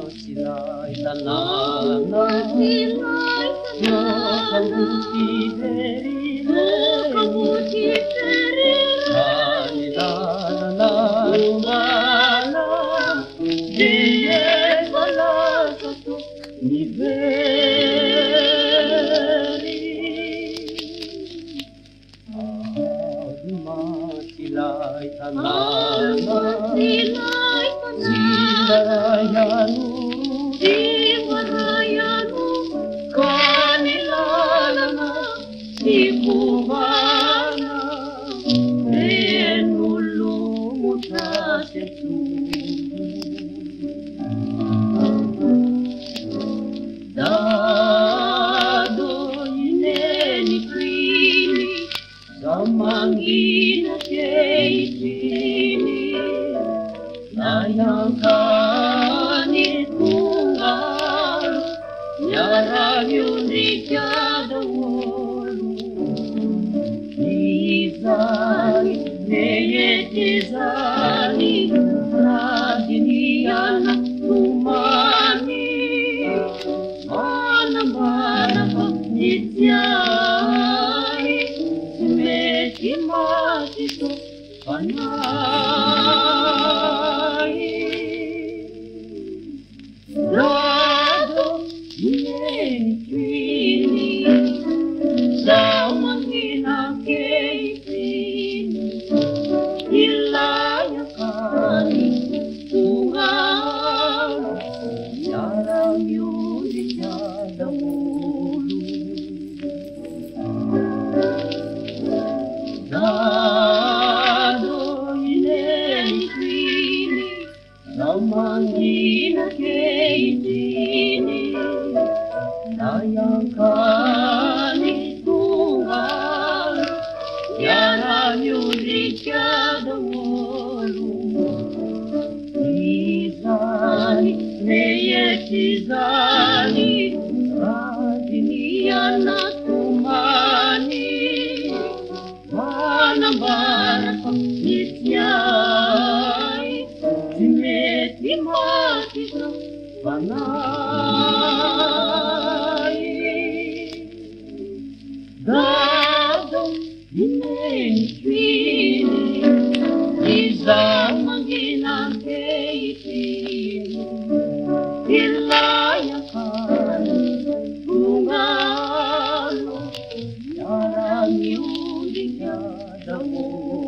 Sila'y tanana, nakabuti perire, kanila na lumana, diye wala sa niveri. Sila'y tanana, Iwarayanu kanilala ikubana enulu mutasetu dado ineni kwini samangina keitini nayangkani tunggal yarayuni kada wolu izali neyetizali radiniana tumani mana nityai smeti matito panai Dado ineni kwini samangina keitini ilaya kani tungalo yarang yuni kada wolu Dado ineni kwini samangina keitini nayangkani tunggal yarang yuni kada wolu izali neyetizali radiniana tumani manambara nityai simeti matito panai Dado ineni kwini izamangina keitini ilaya kani tungalo yarang yuni kada wolu